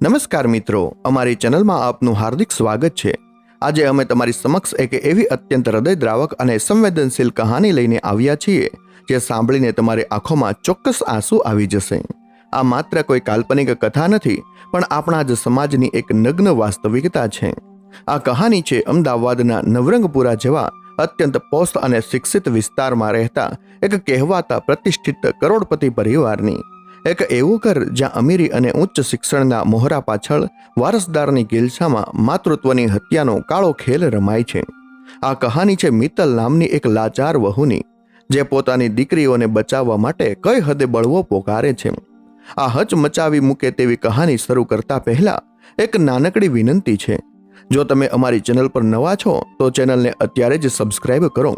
નમસ્કાર મિત્રો, અમારી ચેનલમાં આપનું હાર્દિક સ્વાગત છે। આજે અમે તમારી સમક્ષ એક એવી અત્યંત હૃદયદ્રાવક અને સંવેદનશીલ કહાની લઈને આવ્યા છીએ જે સાંભળીને તમારી આંખોમાં ચોક્કસ આંસુ આવી જશે। આ માત્ર કોઈ કાલ્પનિક કથા નથી, પણ આપણા જ સમાજની એક નગ્ન વાસ્તવિકતા છે। આ કહાની છે અમદાવાદના નવરંગપુરા જેવા અત્યંત પોસ્ટ અને શિક્ષિત વિસ્તારમાં રહેતા એક કહેવાતા પ્રતિષ્ઠિત કરોડપતિ પરિવારની। એક એવું ઘર જ્યાં અમીરી અને ઉચ્ચ શિક્ષણના મોહરા પાછળ વારસદારની ગિલછામાં માતૃત્વની હત્યાનો કાળો ખેલ રમાય છે। આ કહાની છે મિત્તલ નામની એક લાચાર વહુની, જે પોતાની દીકરીઓને બચાવવા માટે કઈ હદે બળવો પોકારે છે। આ હચ મચાવી મૂકે તેવી કહાની શરૂ કરતા પહેલા એક નાનકડી વિનંતી છે। જો તમે અમારી ચેનલ પર નવા છો તો ચેનલને અત્યારે જ સબસ્ક્રાઇબ કરો।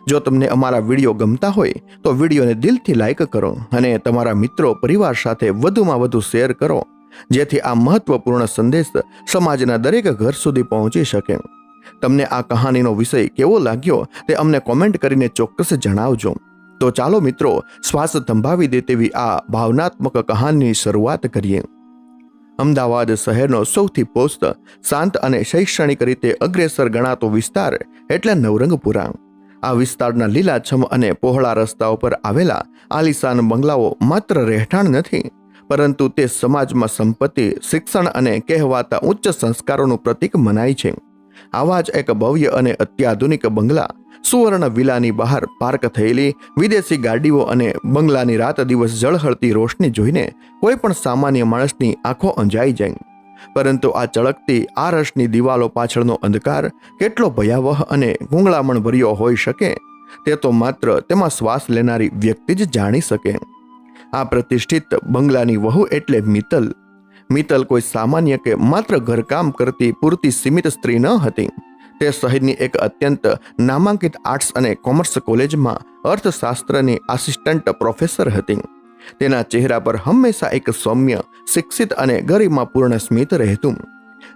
જો તમને અમારા વિડીયો ગમતા હોય તો વિડીયોને દિલથી લાઈક કરો અને તમારા મિત્રો પરિવાર સાથે વધુમાં વધુ શેર કરો, જેથી આ મહત્વપૂર્ણ સંદેશ સમાજના દરેક ઘર સુધી પહોંચી શકે। તમને આ કહાનીનો વિષય કેવો લાગ્યો તે અમને કોમેન્ટ કરીને ચોક્કસ જણાવજો। તો ચાલો મિત્રો, શ્વાસ થંભાવી દે તેવી આ ભાવનાત્મક કહાનીની શરૂઆત કરીએ। અમદાવાદ શહેરનો સૌથી પોસ્ટ, શાંત અને શૈક્ષણિક રીતે અગ્રેસર ગણાતો વિસ્તાર એટલે નવરંગપુરા। આ વિસ્તારના લીલાછમ અને પહોળા રસ્તાઓ પર આવેલા આલિશાન બંગલાઓ માત્ર રહેઠાણ નથી, પરંતુ તે સમાજમાં સંપત્તિ, શિક્ષણ અને કહેવાતા ઉચ્ચ સંસ્કારોનું પ્રતીક મનાય છે। આવા જ એક ભવ્ય અને અત્યાધુનિક બંગલા સુવર્ણ વિલાની બહાર પાર્ક થયેલી વિદેશી ગાડીઓ અને બંગલાની રાત દિવસ ઝળહળતી રોશની જોઈને કોઈ પણ સામાન્ય માણસની આંખો અંજાઈ જાય। પરંતુ આ ચળકતી આરસની દિવાલો પાછળનો અંધકાર કેટલો ભયાવહ અને ગૂંગળામણ ભર્યો હોઈ શકે તે તો માત્ર તેમાં શ્વાસ લેનારી વ્યક્તિ જ જાણી શકે। આ પ્રતિષ્ઠિત બંગલાની વહુ એટલે મિત્તલ। મિત્તલ કોઈ સામાન્ય કે માત્ર ઘરકામ કરતી પૂરતી સીમિત સ્ત્રી ન હતી। તે શહેરની એક અત્યંત નામાંકિત આર્ટ્સ અને કોમર્સ કોલેજમાં અર્થશાસ્ત્રની આસિસ્ટન્ટ પ્રોફેસર હતી। તેના ચહેરા પર હંમેશા એક સૌમ્ય, શિક્ષિત અને ગરિમાપૂર્ણ સ્મિત રહેતું।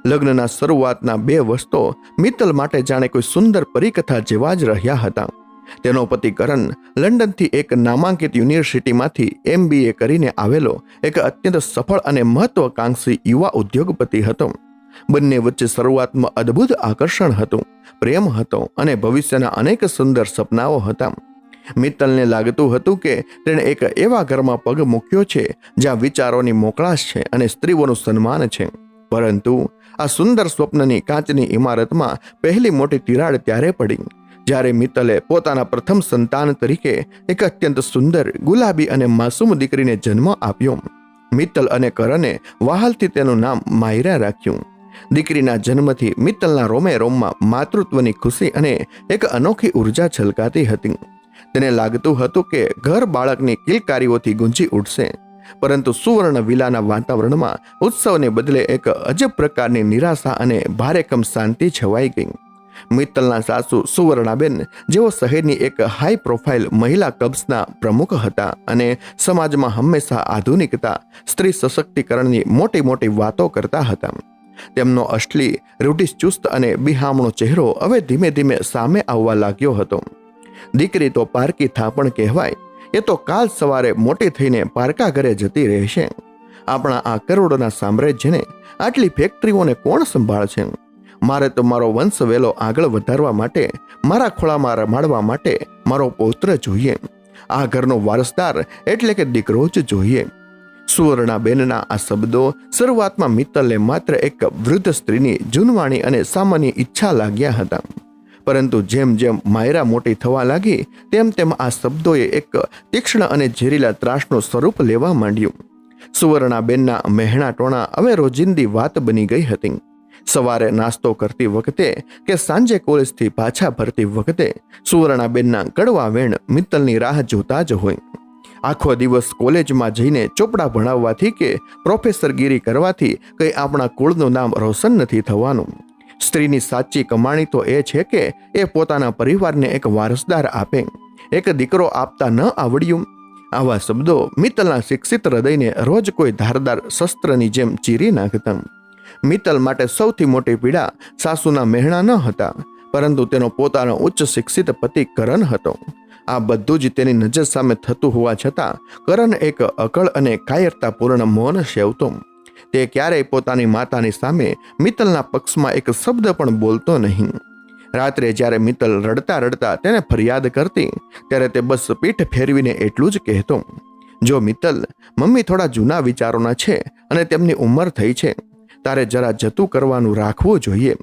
લગ્નના શરૂઆતના 2 વર્ષો મિત્તલ માટે જાણે કોઈ સુંદર પરિકથા જેવા જ રહ્યા હતા। તેનો પતિ કરણ લંડનથી એક નામાંકિત યુનિવર્સિટીમાંથી MBA કરીને આવેલો એક અત્યંત સફળ અને મહત્વાકાંક્ષી યુવા ઉદ્યોગપતિ હતો। બંને વચ્ચે શરૂઆતમાં અદ્ભુત આકર્ષણ હતું, પ્રેમ હતો અને ભવિષ્યના અનેક સુંદર સપનાઓ હતા। મિત્તલને લાગતું હતું કે તેણે એક એવા ઘરમાં પગ મૂક્યો છે જ્યાં વિચારોની મોકળાશ છે અને સ્ત્રીઓનું સન્માન છે। પરંતુ આ સુંદર સ્વપ્નની કાચની ઇમારતમાં પહેલી મોટી તિરાડ ત્યારે પડી જ્યારે મિત્તલે પોતાના પ્રથમ સંતાન તરીકે એક અત્યંત સુંદર, ગુલાબી અને માસૂમ દીકરીને જન્મ આપ્યો। મિત્તલ અને કરણે વહાલથી તેનું નામ માયરા રાખ્યું। દીકરીના જન્મથી મિત્તલના રોમે રોમમાં માતૃત્વની ખુશી અને એક અનોખી ઉર્જા છલકાતી હતી। તેને લાગતું હતું કે ઘર બાળકની કિલકારીઓથી ગુંજી ઉઠશે, પરંતુ સુવર્ણ વિલાના વાતાવરણમાં ઉત્સવને બદલે એક અજબ પ્રકારની નિરાશા અને ભારેખમ શાંતિ છવાઈ ગઈ। મિત્તલના સાસુ સુવર્ણાબેન, જેઓ શહેરની એક હાઈ પ્રોફાઇલ મહિલા ક્લબ્સના પ્રમુખ હતા અને સમાજમાં હંમેશા આધુનિકતા, સ્ત્રી સશક્તિકરણની મોટી મોટી વાતો કરતા હતા, તેમનો અસલી, રૂઢિચુસ્ત અને બિહામણો ચહેરો હવે ધીમે ધીમે સામે આવવા લાગ્યો હતો। દીકરી તો પારકી થાપણ કહેવાય, એ તો કાલ સવારે મોટી થઈને પારકા ઘરે જતી રહેશે। આપણા આ કરોડોના સામ્રાજ્યને, આટલી ફેક્ટરીઓને કોણ સંભાળશે? મારે તો મારો વંશ વેલો આગળ વધારવા માટે, મારા ખોળામાં રમાડવા માટે મારો પૌત્ર જોઈએ। આ ઘરનો વારસદાર એટલે કે દીકરો જ જોઈએ। સુવર્ણાબેનના આ શબ્દો શરૂઆતમાં મિત્તલને માત્ર એક વૃદ્ધ સ્ત્રીની જૂનવાણી અને સામાન્ય ઈચ્છા લાગ્યા હતા, પરંતુ જેમ જેમ માયરા મોટી થવા લાગી તેમ તેમ આ શબ્દોએ એક તીક્ષ્ણ અને ઝેરીલા ત્રાસનું સ્વરૂપ લેવા માંડ્યું। સુવર્ણાબેનના મહેણા ટોણા હવે રોજિંદી વાત બની ગઈ હતી। સવારે નાસ્તો કરતી વખતે કે સાંજે કોલેજથી પાછા ફરતી વખતે સુવર્ણાબેનના કડવા વેણ મિત્તલની રાહ જોતા જ હોય। આખો દિવસ કોલેજમાં જઈને ચોપડા ભણાવવાથી કે પ્રોફેસરગીરી કરવાથી કંઈ આપણા કુળનું નામ રોશન નથી થવાનું। સ્ત્રીની સાચી કમાણી તો એ છે કે એ પોતાના પરિવારને એક વારસદાર આપે। એક દીકરો આપતા ન આવડ્યું? આવા શબ્દો મિત્તલના શિક્ષિત હૃદયને રોજ કોઈ ધારદાર શસ્ત્રની જેમ ચીરી નાખતા। મિત્તલ માટે સૌથી મોટી પીડા સાસુના મહેણા ન હતા, પરંતુ તેનો પોતાનો ઉચ્ચ શિક્ષિત પતિ કરણ હતો। આ બધું જ તેની નજર સામે થતું હોવા છતાં કરણ એક અકળ અને કાયરતાપૂર્ણ મૌન સેવતો। તે ક્યારેય પોતાની માતાની સામે મિત્તલના પક્ષમાં એક શબ્દ પણ બોલતો નહીં. રાત્રે જ્યારે મિત્તલ રડતા રડતા તેને ફરિયાદ કરતી ત્યારે તે બસ પીઠ ફેરવીને એટલું જ કહેતો, જો મિત્તલ, મમ્મી થોડા જૂના વિચારોના છે અને તેમની ઉંમર થઈ છે, તારે જરા જતું કરવાનું રાખવું જોઈએ.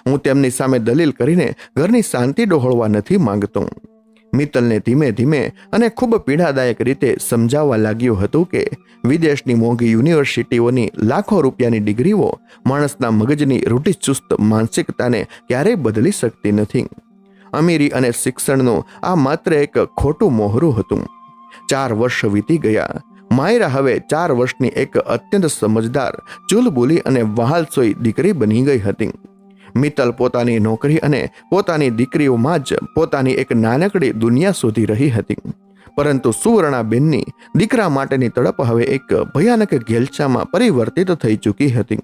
હું તેમની સામે દલીલ કરીને ઘરની શાંતિ ડહોળવા નથી માંગતો. મિત્તલને ધીમે ધીમે અને ખૂબ પીડાદાયક રીતે સમજાવવા લાગ્યું હતું કે વિદેશની મોંઘી યુનિવર્સિટીઓની લાખો રૂપિયાની ડિગ્રીઓ માણસના મગજની રૂઢિચુસ્ત માનસિકતાને ક્યારેય બદલી શકતી નથી. અમીરી અને શિક્ષણનું આ માત્ર એક ખોટું મોહરું હતું. 4 વર્ષ વીતી ગયા. માયરા હવે 4 વર્ષની એક અત્યંત સમજદાર, ચૂલબુલી અને વહાલસોઈ દીકરી બની ગઈ હતી. મિત્તલ પોતાની નોકરી અને પોતાની દીકરીઓમાં જ પોતાની એક નાનકડી દુનિયા શોધી રહી હતી. પરંતુ સુવર્ણાબેનની દીકરા માટેની તડપ હવે એક ભયાનક ઘેલછામાં પરિવર્તિત થઈ ચૂકી હતી.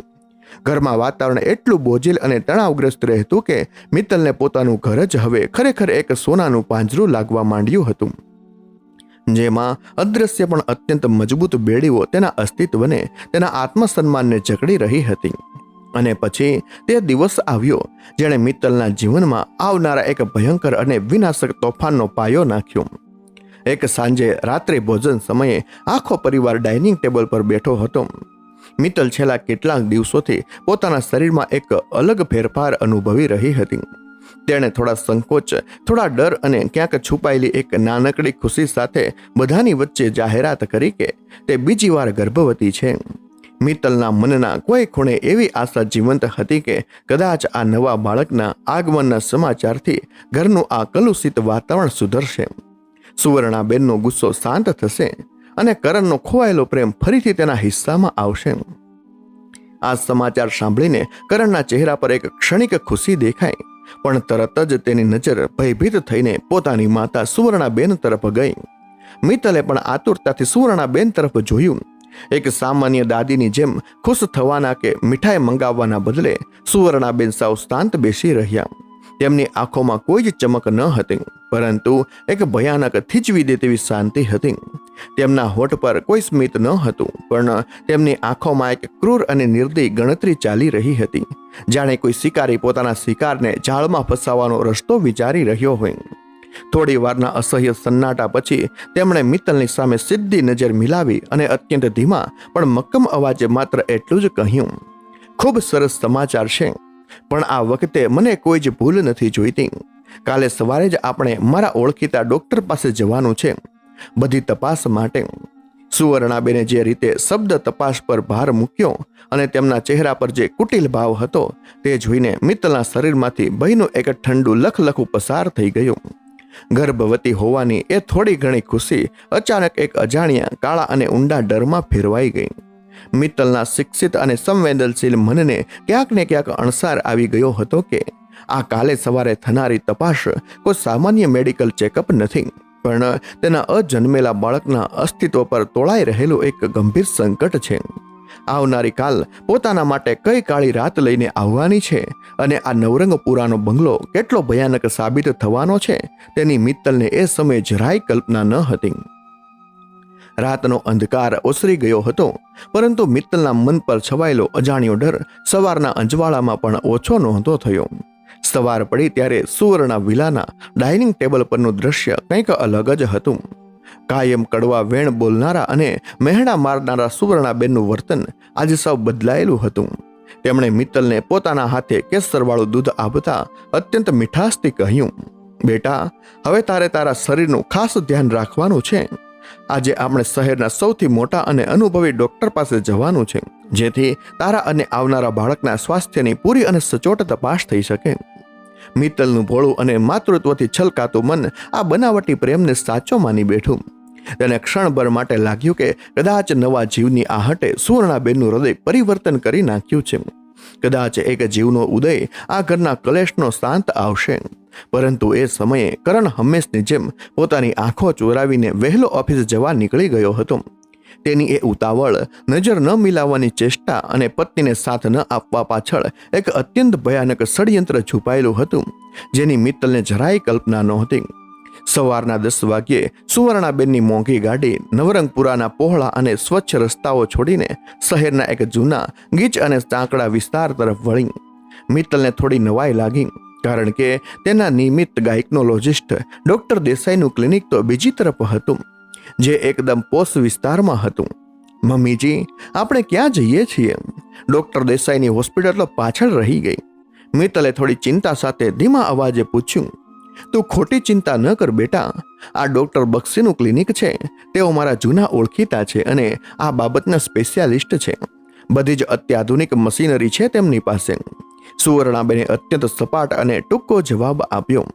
ઘરમાં વાતાવરણ એટલું બોજિલ અને તણાવગ્રસ્ત રહેતું કે મિત્તલને પોતાનું ઘર જ હવે ખરેખર એક સોનાનું પાંજરું લાગવા માંડ્યું હતું, જેમાં અદ્રશ્ય પણ અત્યંત મજબૂત બેડીઓ તેના અસ્તિત્વને, તેના આત્મસન્માનને જકડી રહી હતી. અને પછી તે દિવસ આવ્યો જેણે મિત્તલના જીવનમાં આવનારા એક ભયંકર અને વિનાશક તોફાનનો પાયો નાખ્યો. એક સાંજે રાત્રે ભોજન સમયે આખો પરિવાર ડાઇનિંગ ટેબલ પર બેઠો હતો. મિત્તલ છેલ્લા કેટલાક દિવસોથી પોતાના શરીરમાં એક અલગ ફેરફાર અનુભવી રહી હતી. તેણે થોડા સંકોચ, થોડા ડર અને ક્યાંક છુપાયેલી એક નાનકડી ખુશી સાથે બધાની વચ્ચે જાહેરાત કરી કે તે બીજી વાર ગર્ભવતી છે. મિત્તલના મનના કોઈ ખૂણે એવી આશા જીવંત હતી કે કદાચ આ નવા બાળકના આગમનના સમાચારથી ઘરનું આ કલુષિત વાતાવરણ સુધરશે, સુવર્ણાબેનનો ગુસ્સો શાંત થશે અને કરણનો ખોવાયેલો પ્રેમ ફરીથી તેના હિસ્સામાં આવશે. આ સમાચાર સાંભળીને કરણના ચહેરા પર એક ક્ષણિક ખુશી દેખાઈ, પણ તરત જ તેની નજર ભયભીત થઈને પોતાની માતા સુવર્ણાબેન તરફ ગઈ. મિત્તલે પણ આતુરતાથી સુવર્ણાબેન તરફ જોયું. એક સામાન્ય દાદીની જેમ ખુશ થવાના કે મીઠાઈ મંગાવવાના બદલે સુવર્ણાબેન સાવ શાંત બેસી રહ્યા. તેમની આંખોમાં કોઈ જ ચમક ન હતી, પરંતુ એક ભયાનક થીજવી દે તેવી શાંતિ હતી. તેમના હોઠ પર કોઈ સ્મિત ન હતું, પણ તેમની આંખોમાં એક ક્રૂર અને નિર્દયી ગણતરી ચાલી રહી હતી, જાણે કોઈ શિકારી પોતાના શિકારને જાળમાં ફસાવવાનો રસ્તો વિચારી રહ્યો હોય. થોડી વારના અસહ્ય સન્નાટા પછી તેમણે મિત્તલની સામે સીધી નજર મિલાવી અને અત્યંત ધીમા પણ મક્કમ અવાજે માત્ર એટલું જ કહ્યું, ખૂબ સરસ સમાચાર છે, પણ આ વખતે મને કોઈ જ ભૂલ નથી જોઈતી. કાલે સવારે જ આપણે મારા ઓળખીતા ડોક્ટર પાસે જવાનું છે, બધી તપાસ માટે. સુવર્ણાબેને જે રીતે શબ્દ તપાસ પર ભાર મૂક્યો અને તેમના ચહેરા પર જે કુટિલ ભાવ હતો તે જોઈને મિત્તલના શરીરમાંથી ભયનું એક ઠંડુ લખલખું પસાર થઈ ગયું. ગર્ભવતી હોવાની એ થોડી ઘણી ખુશી અચાનક એક અજાણ્યા કાળા અને ઊંડા ડરમાં ફેરવાઈ ગઈ. મિત્તલના શિક્ષિત અને સંવેદનશીલ મનને ક્યાંક ને ક્યાંક અણસાર આવી ગયો હતો કે આ કાલે સવારે થનારી તપાસ કોઈ સામાન્ય મેડિકલ ચેકઅપ નથી, પણ તેના અજન્મેલા બાળકના અસ્તિત્વ પર તોળાઈ રહેલું એક ગંભીર સંકટ છે. આવનારી કાલ પોતાના માટે કઈ કાળી રાત લઈને આવવાની છે અને આ નવરંગપુરાનો બંગલો કેટલો ભયાનક સાબિત થવાનો છે તેની મિત્તલને એ સમયે જરાય કલ્પના ન હતી. રાતનો અંધકાર ઓસરી ગયો હતો, પરંતુ મિત્તલના મન પર છવાયેલો અજાણ્યો ડર સવારના અંજવાળામાં પણ ઓછો નહોતો થયો. સવાર પડી ત્યારે સુવર્ણા વિલાના ડાઇનિંગ ટેબલ પરનું દ્રશ્ય કંઈક અલગ જ હતું. કાયમ કડવા વેણ બોલનારા અને મહેણા મારનારા સુવર્ણાબેનનું વર્તન આજે સાવ બદલાયેલું હતું. તેમણે મિત્તલને પોતાના હાથે કેસરવાળું દૂધ આપતા અત્યંત મીઠાશથી કહ્યું, બેટા, હવે તારે તારા શરીરનું ખાસ ધ્યાન રાખવાનું છે. આજે આપણે શહેરના સૌથી મોટા અને અનુભવી ડોક્ટર પાસે જવાનું છે, જેથી તારા અને આવનારા બાળકના સ્વાસ્થ્યની પૂરી અને સચોટ તપાસ થઈ શકે. મિત્તલનું ભોળું અને માતૃત્વથી છલકાતું મન આ બનાવટી પ્રેમને સાચો માની બેઠું. તેને ક્ષણભર માટે લાગ્યું કે કદાચ નવા જીવની આહટે સુવર્ણાબેનનું હૃદય પરિવર્તન કરી નાખ્યું છે. કદાચ એક જીવનો ઉદય આ ઘરના કલેશનો શાંત આવશે. પરંતુ એ સમયે કરણ હંમેશની જેમ પોતાની આંખો ચોરાવીને વહેલો ઓફિસ જવા નીકળી ગયો હતો. તેની એ ઉતાવળ, નજર ન મિલાવવાની ચેષ્ટા અને પત્નીને સાથ ન આપવા પાછળ એક અત્યંત ભયાનક ષડયંત્ર છુપાયેલું હતું, જેની મિત્તલને જરાય કલ્પના નહોતી. સવારના 10 વાગ્યે સુવર્ણાબેનની મોંઘી ગાડી નવરંગપુરાના પહોળા અને સ્વચ્છ રસ્તાઓ છોડીને શહેરના એક જૂના ગીચ અને સાંકડા વિસ્તાર તરફ વળી. મિત્તલને થોડી નવાઈ લાગી, કારણ કે તેના નિયમિત ગાયક્નોલોજિસ્ટ ડોક્ટર દેસાઈનું ક્લિનિક તો બીજી તરફ હતું, જે એકદમ પોશ વિસ્તારમાં હતું. મમ્મીજી, આપણે ક્યાં જઈએ છીએ? ડોક્ટર દેસાઈની હોસ્પિટલ તો પાછળ રહી ગઈ. મિત્તલે થોડી ચિંતા સાથે ધીમા અવાજે પૂછ્યું. તું ખોટી ચિંતા ન કર બેટા, આ ડોક્ટર બક્ષીનું ક્લિનિક છે. તેઓ મારા જૂના ઓળખીતા છે અને આ બાબતના સ્પેશિયાલિસ્ટ છે. બધી જ અત્યાધુનિક મશીનરી છે તેમની પાસે. સુવર્ણાબેને અત્યંત સપાટ અને ટૂંકો જવાબ આપ્યો.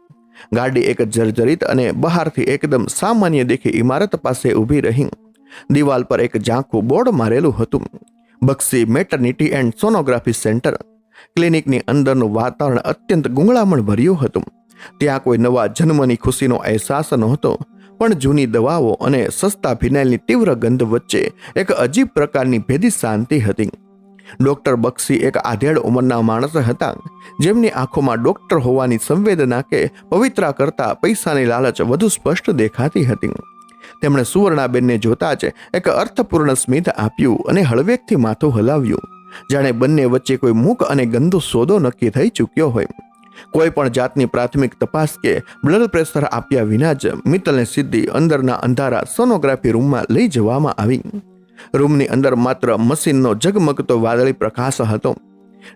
ગાડી એક જર્જરિત અને બહારથી એકદમ સામાન્ય દેખી ઇમારત પાસે ઊભી રહી. દિવાલ પર એક ઝાંખું બોર્ડ મારેલું હતું, બક્ષી મેટર્નિટી એન્ડ સોનોગ્રાફી સેન્ટર. ક્લિનિકની અંદરનું વાતાવરણ અત્યંત ગુંગળામણ ભર્યું હતું. ત્યાં કોઈ નવા જન્મની ખુશીનો અહેસાસ નહોતો, પણ જૂની દવાઓ અને સસ્તા ફિનાઇલની તીવ્ર ગંધ વચ્ચે એક અજીબ પ્રકારની ભેદી શાંતિ હતી. ડોક્ટર બક્ષી એક આધેડ ઉંમરના માણસ હતા, જેમની આંખોમાં ડોક્ટર હોવાની સંવેદના કે પવિત્રા કરતા પૈસાની લાલચ વધુ સ્પષ્ટ દેખાતી હતી. તેમણે સુવર્ણાબેનને જોતા જ એક અર્થપૂર્ણ સ્મિત આપ્યું અને હળવેકથી માથું હલાવ્યું, જાણે બંને વચ્ચે કોઈ મૂક અને ગંદો સોદો નક્કી થઈ ચૂક્યો હોય. કોઈ પણ જાતની પ્રાથમિક તપાસ કે બ્લડ પ્રેશર આપ્યા વિના જ મિત્તલને સીધી અંદરના અંધારા સોનોગ્રાફી રૂમમાં લઈ જવામાં આવી. રૂમની અંદર માત્ર મશીનનો ઝગમગતો વાદળી પ્રકાશ હતો.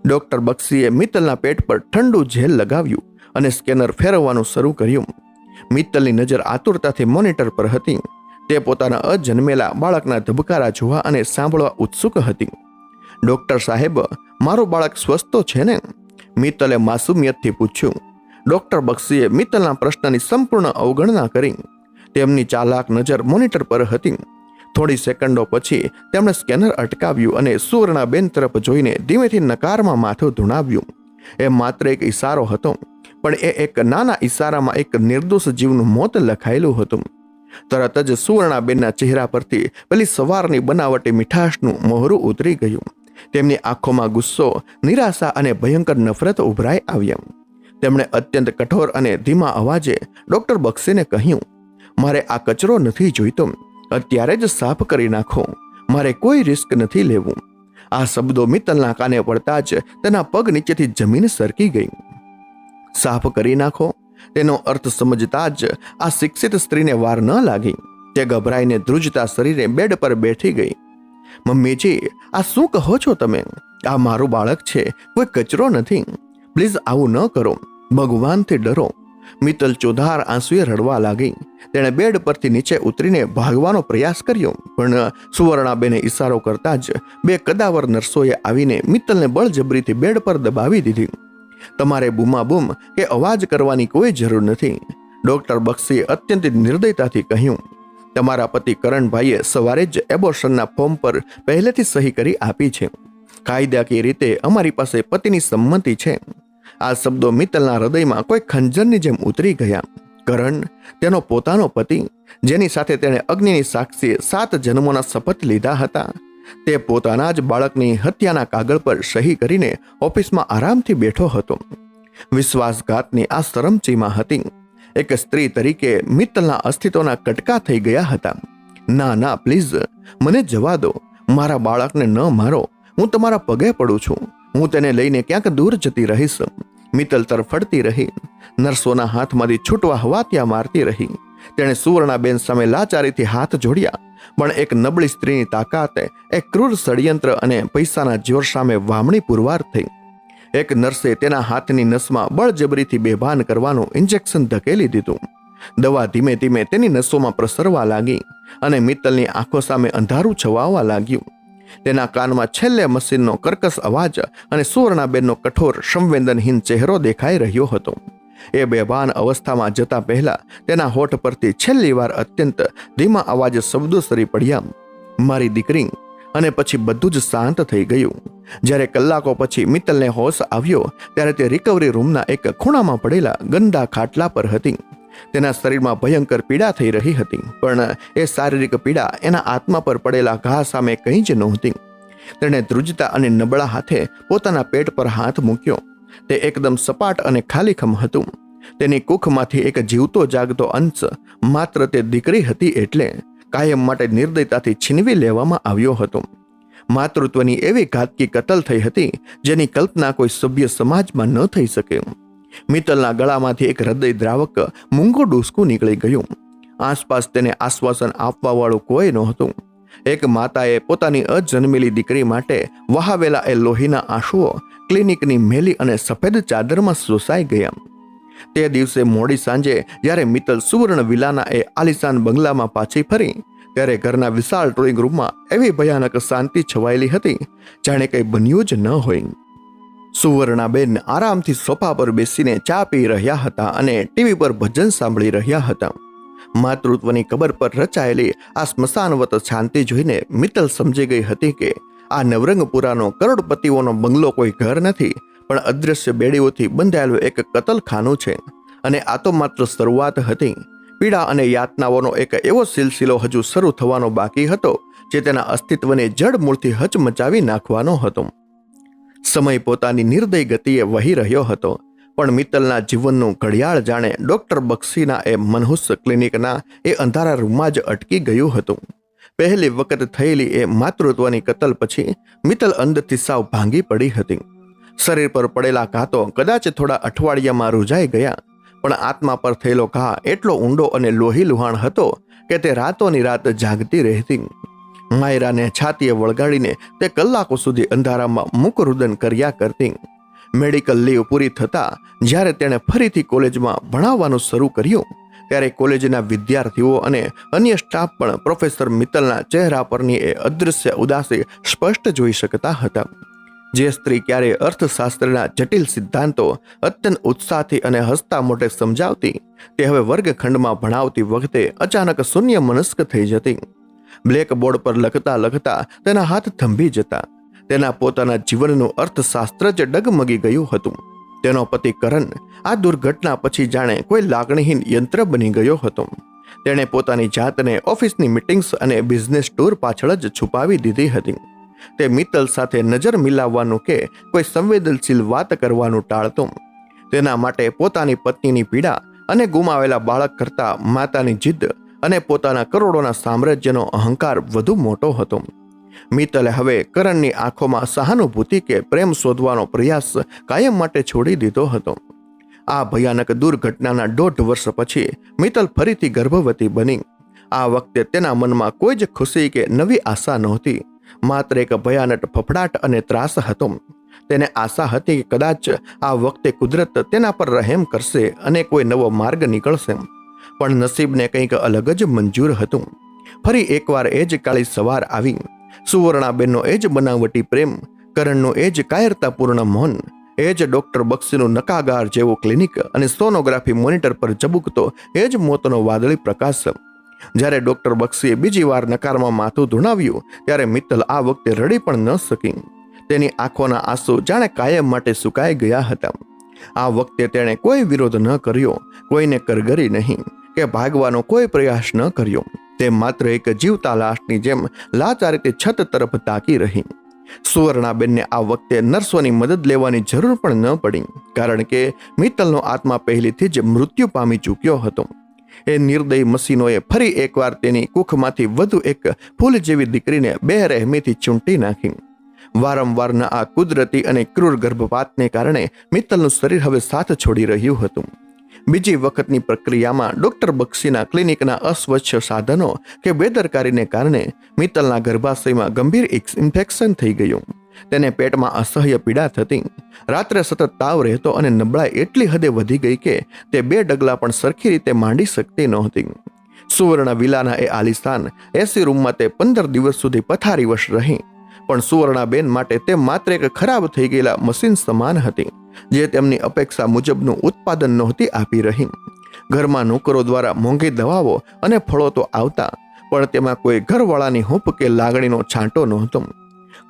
ડોક્ટર બક્ષીએ મિત્તલના પેટ પર ઠંડુ જેલ લગાવ્યું અને સ્કેનર ફેરવવાનું શરૂ કર્યું. મિત્તલની નજર આતુરતાથી મોનિટર પર હતી. તે પોતાના અજન્મેલા બાળકના ધબકારા જોવા અને સાંભળવા ઉત્સુક હતી. ડોક્ટર સાહેબ, મારું બાળક સ્વસ્થ તો છે ને? મિત્તલે માસુમિયતથી પૂછ્યું. ડોક્ટર બક્ષીએ મિત્તલના પ્રશ્નની સંપૂર્ણ અવગણના કરી. તેમની ચાલાક નજર મોનિટર પર હતી. થોડી સેકન્ડો પછી તેમણે સ્કેનર અટકાવ્યું અને સુવર્ણાબેન તરફ જોઈને ધીમેથી નકારમાં માથું ધુણાવ્યું. એ માત્ર એક ઈશારો હતો, પણ એ એક નાના ઈશારામાં એક નિર્દોષ જીવનું મોત લખાયેલું હતું. તરત જ સુવર્ણાબેનના ચહેરા પરથી પેલી સવારની બનાવટી મીઠાશનું મોહરું ઉતરી ગયું. તેમની આંખોમાં ગુસ્સો, નિરાશા અને ભયંકર નફરત ઉભરાઈ આવ્યા. તેમણે અત્યંત કઠોર અને ધીમા અવાજે ડોક્ટર બક્ષીને કહ્યું, મારે આ કચરો નથી જોઈતો, અત્યારે જ સાફ કરી નાખો. મારે કોઈ રિસ્ક નથી લેવું. આ શબ્દો મિત્તલના કાને પડતા જ તેના પગ નીચેથી જમીન સરકી ગઈ. સાફ કરી નાખો, તેનો અર્થ સમજતા જ આ શિક્ષિત સ્ત્રીને વાર ન લાગી. તે ગભરાઈને ધ્રુજતા શરીરે બેડ પર બેઠી ગઈ. મમ્મીજી, આ શું કહો છો તમે? આ મારું બાળક છે, કોઈ કચરો નથી. પ્લીઝ આવું ન કરો, ભગવાનથી ડરો. મિત્તલ ચોધાર આંસુએ રડવા લાગી. તેણે બેડ પરથી નીચે ઉતરીને ભાગવાનો પ્રયાસ કર્યો, પણ સુવર્ણાબેને ઈશારો કરતા જ બે કદાવર નર્સોએ આવીને મિત્તલને બળજબરીથી બેડ પર દબાવી દીધી. તમારે બૂમાબૂમ કે અવાજ કરવાની કોઈ જરૂર નથી, ડોક્ટર બક્ષીએ અત્યંત નિર્દયતાથી કહ્યું. તમારા પતિ કરણભાઈએ સવારે જ એબોર્શનના ફોર્મ પર પહેલેથી સહી કરી આપી છે. કાયદાકીય રીતે અમારી પાસે પતિની સંમતિ છે. આ શબ્દો મિત્તલના હૃદયમાં કોઈ ખંજરની જેમ ઉતરી ગયા. કરણ, તેનો પોતાનો પતિ, જેની સાથે તેણે અગ્નિની સાક્ષીએ 7 જન્મોના શપથ લીધા હતા, તે પોતાના જ બાળકની હત્યાના કાગળ પર સહી કરીને ઓફિસમાં આરામથી બેઠો હતો. વિશ્વાસઘાતની આ શરમચીમાં હતી. એક સ્ત્રી તરીકે મિત્તલના અસ્તિત્વના કટકા થઈ ગયા હતા. ના ના, પ્લીઝ મને જવા દો. મારા બાળકને ન મારો. હું તમારા પગે પડું છું. હું તેને લઈને ક્યાંક દૂર જતી રહીશ. મિત્તલ તરફડતી રહી. નર્સોના હાથમાંથી છૂટવા હવાતિયા મારતી રહી. તેણે સુવર્ણાબેન સામે લાચારીથી હાથ જોડ્યા, પણ એક નબળી સ્ત્રીની તાકાત એક ક્રૂર ષડયંત્ર અને પૈસાના જોર સામે વામણી પુરવાર થઈ. એક નર્સે તેના હાથની નસમાં બળજબરીથી બેભાન કરવાનું ઇન્જેક્શન ધકેલી દીધું. દવા ધીમે ધીમે તેની નસોમાં પ્રસરવા લાગી અને મિત્તલની આંખો સામે અંધારું છવાવા લાગ્યું. તેના કાનમાં છેલ્લે મશીનનો કર્કશ અવાજ અને સુવર્ણાબેનનો કઠોર સંવેદનહીન ચહેરો દેખાઈ રહ્યો હતો. એ બેભાન અવસ્થામાં જતા પહેલા તેના હોઠ પરથી છેલ્લી વાર અત્યંત ધીમા અવાજે શબ્દો સરી પડ્યા, મારી દીકરી. અને પછી બધું જ શાંત થઈ ગયું. જ્યારે કલાકો પછી મિત્તલને હોશ આવ્યો ત્યારે તે રિકવરી રૂમના એક ખૂણામાં પડેલા ગંદા ખાટલા પર હતી. તેના શરીરમાં ભયંકર પીડા થઈ રહી હતી, પણ એ શારીરિક પીડા એના આત્મા પર પડેલા ઘા સામે કંઈ જ નહોતી. તેણે ધ્રુજતા અને નબળા હાથે પોતાના પેટ પર હાથ મૂક્યો. તે એકદમ સપાટ અને ખાલીખમ હતું. તેની કુખમાંથી એક જીવતો જાગતો અંશ માત્ર તે દીકરી હતી એટલે કાયમ માટે નિર્દયતાથી છીનવી લેવામાં આવ્યો હતો. માતૃત્વની એવી ઘાતકી કતલ થઈ હતી જેની કલ્પના કોઈ સભ્ય સમાજમાં ન થઈ શકે. મિત્તલના ગળામાંથી એક હૃદય દ્રાવક મૂંગું ડૂસકું નીકળી ગયું. આસપાસ તેને આશ્વાસન આપવા વાળું કોઈ નહોતું. એક માતાએ પોતાની અજન્મેલી દીકરી માટે વહાવેલા એ લોહીના આંસુઓ ક્લિનિકની મેલી અને સફેદ ચાદરમાં શોષાઈ ગયા. તે દિવસે મોડી સાંજે જ્યારે મિત્તલ સુવર્ણ વિલાના એ આલિશાન બંગલામાં પાછી ફરી ત્યારે ઘરના વિશાળ ડ્રોઈંગ રૂમમાં એવી ભયાનક શાંતિ છવાયેલી હતી જાણે કંઈ બન્યું જ ન હોય. સુવર્ણાબેન આરામથી સોફા પર બેસીને ચા પી રહ્યા હતા અને ટીવી પર ભજન સાંભળી રહ્યા હતા. માતૃત્વની કબર પર રચાયેલી આ સ્મશાનવત શાંતિ જોઈને મિત્તલ સમજી ગઈ હતી કે આ નવરંગપુરાનો કરોડપતિઓનો બંગલો કોઈ ઘર નથી, પણ અદૃશ્ય બેડીઓથી બંધાયેલું એક કતલખાનું છે. અને આ તો માત્ર શરૂઆત હતી. પીડા અને યાતનાઓનો એક એવો સિલસિલો હજુ શરૂ થવાનો બાકી હતો જે તેના અસ્તિત્વને જડમૂળથી હચમચાવી નાખવાનો હતો. સમય પોતાની નિર્દય ગતિએ વહી રહ્યો હતો, પણ મિત્તલના જીવનનું ઘડિયાળ જાણે ડોક્ટર બક્ષીના એ મનહૂસ ક્લિનિકના એ અંધારા રૂમમાં જ અટકી ગયું હતું. પહેલી વખત થયેલી એ માતૃત્વની કતલ પછી મિત્તલ અંદરથી સાવ ભાંગી પડી હતી. શરીર પર પડેલા ઘા તો કદાચ થોડા અઠવાડિયામાં રૂજાઈ ગયા, પણ આત્મા પર થયેલો ઘા એટલો ઊંડો અને લોહી લુહાણ હતો કે તે રાતોની રાત જાગતી રહેતી. માયરાને છાતીએ વળગાડીને તે કલાકો સુધી અંધારામાં મુખરુદન કર્યા કરતી. મેડિકલ લીવ પૂરી થતાં જ્યારે તેણે ફરીથી કોલેજમાં ભણાવવાનું શરૂ કર્યું ત્યારે કોલેજના વિદ્યાર્થીઓ અને અન્ય સ્ટાફ પણ પ્રોફેસર મિત્તલના ચહેરા પરની એ અદૃશ્ય ઉદાસી સ્પષ્ટ જોઈ શકતા હતા. જે સ્ત્રી ક્યારે અર્થશાસ્ત્રના જટિલ સિદ્ધાંતો અત્યંત ઉત્સાહથી અને હસતા મોઢે સમજાવતી તે હવે વર્ગખંડમાં ભણાવતી વખતે અચાનક શૂન્ય મનસ્ક થઈ જતી. બ્લેકબોર્ડ પર લખતા લખતા તેના હાથ થંભી જતા. તેના પોતાના જીવનનું અર્થશાસ્ત્ર જ ડગમગી ગયું હતું. તેનો પતિ કરણ આ દુર્ઘટના પછી જાણે કોઈ લાગણીહીન યંત્ર બની ગયો હતો. તેણે પોતાની જાતને ઓફિસની મીટિંગ્સ અને બિઝનેસ ટૂર પાછળ જ છુપાવી દીધી હતી. તે મિત્તલ સાથે નજર મિલાવવાનું કે કોઈ સંવેદનશીલ વાત કરવાનું ટાળતો. તેના માટે પોતાની પત્નીની પીડા અને ગુમાવેલા બાળક કરતા માતાની જીદ અને પોતાના કરોડોના સામ્રાજ્યનો અહંકાર વધુ મોટો હતો. મિત્તલે હવે કરણની આંખોમાં સહાનુભૂતિ કે પ્રેમ શોધવાનો પ્રયાસ કાયમ માટે છોડી દીધો હતો. આ ભયાનક દુર્ઘટનાના 1.5 વર્ષ પછી મિત્તલ ફરીથી ગર્ભવતી બની. આ વખતે તેના મનમાં કોઈ જ ખુશી કે નવી આશા નહોતી, માત્ર એક ભયાનક ફફડાટ અને ત્રાસ હતો. તેને આશા હતી કે કદાચ આ વખતે કુદરત તેના પર રહેમ કરશે અને કોઈ નવો માર્ગ નીકળશે. પણ નસીબને કંઈક અલગ જ મંજૂર હતું. ફરી એકવાર એ જ કાળી સવાર આવી. સુવર્ણાબેનનો એ જ બનાવટી પ્રેમ, કરણનું એ જ કાયરતાપૂર્ણ મૌન, એ જ ડોક્ટર બક્ષીનું નકાગાર જેવું ક્લિનિક અને સોનોગ્રાફી મોનિટર પર ઝબૂકતો એ જ મોતનો વાદળી પ્રકાશ. જ્યારે ડોક્ટર બક્ષીએ બીજી વાર નકારમાં માથું ધુણાવ્યું ત્યારે મિત્તલ આ વખતે રડી પણ ન શકી. તેની આંખોના આંસુ જાણે કાયમ માટે સુકાઈ ગયા હતા. આ વખતે તેણે કોઈ વિરોધ ન કર્યો, કોઈને કરગરી નહીં કે ભાગવાનો કોઈ પ્રયાસ ન કર્યો. તે માત્ર એક જીવતા લાશની જેમ લાચારીથી છત તરફ તાકી રહી. સુવર્ણાબેનને આ વખતે નર્સોની મદદ લેવાની જરૂર પણ ન પડી, કારણ કે મિત્તલનો આત્મા પહેલીથી જ મૃત્યુ પામી ચૂક્યો હતો. એ નિર્દય મશીનોએ ફરી એકવાર તેની કુખમાંથી વધુ એક ફૂલ જેવી દીકરીને બેરહેમીથી ચૂંટી નાખી. વારંવારના આ કુદરતી અને ક્રૂર ગર્ભપાતને કારણે મિત્તલનું શરીર હવે સાથ છોડી રહ્યું હતું. બીજી વખતની પ્રક્રિયામાં ડોક્ટર બક્ષીના ક્લિનિકના અસ્વચ્છ સાધનો કે બેદરકારીને કારણે મિત્તલના ગર્ભાશયમાં ગંભીર ઇન્ફેક્શન થઈ ગયું. તેને પેટમાં અસહ્ય પીડા થતી. રાત્રે સતત તાવ રહેતો અને નબળાઈ એટલી હદે વધી ગઈ કે તે 2 ડગલા પણ સરખી રીતે માંડી શકતી નહોતી. સુવર્ણ વિલાના એ આલિશાન એસી રૂમમાં તે 15 દિવસ સુધી પથારીવશ રહી. પણ સુવર્ણાબેન માટે તે માત્ર એક ખરાબ થઈ ગયેલા મશીન સમાન હતી, જે તેમની અપેક્ષા મુજબનું ઉત્પાદન નહોતી આપી રહી. ઘરમાં નોકરો દ્વારા મોંઘી દવાઓ અને ફળો તો આવતા, પણ તેમાં કોઈ ઘરવાળાની હૂંફ કે લાગણીનો છાંટો નહોતો.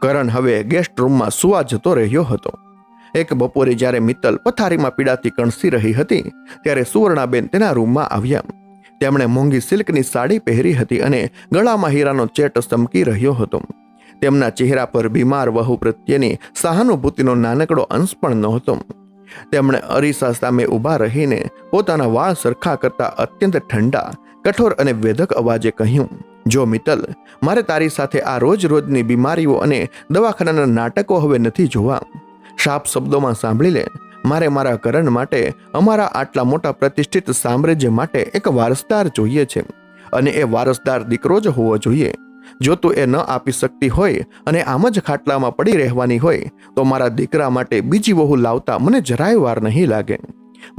કરણ હવે ગેસ્ટ રૂમમાં સુવા જતો રહ્યો હતો. એક બપોરે જ્યારે મિત્તલ પથારીમાં પીડાથી કણસી રહી હતી ત્યારે સુવર્ણાબેન તેના રૂમમાં આવ્યા. તેમણે મોંઘી સિલ્કની સાડી પહેરી હતી અને ગળામાં હીરાનો ચેટ ચમકી રહ્યો હતો. તેમના ચહેરા પર બીમાર વહુ પ્રત્યેની સહાનુભૂતિનો નાનકડો અંશ પણ નહોતો. તેમણે અરીસા સામે ઊભા રહીને પોતાના વાળ સરખા કરતા અત્યંત ઠંડા, કઠોર અને વેધક અવાજે કહ્યું, જો મિત્તલ, મારે તારી સાથે આ રોજની બીમારીઓ અને દવાખાનાના નાટકો હવે નથી જોવા. શાપ શબ્દોમાં સાંભળી લે, મારે મારા કરણ માટે, અમારા આટલા મોટા પ્રતિષ્ઠિત સામ્રાજ્ય માટે એક વારસદાર જોઈએ છે, અને એ વારસદાર દીકરો જ હોવો જોઈએ. જો તું એ ન આપી શકતી હોય અને આમ જ ખાટલામાં પડી રહેવાની હોય તો મારા દીકરા માટે બીજી વહુ લાવતા મને જરાય વાર નહીં લાગે.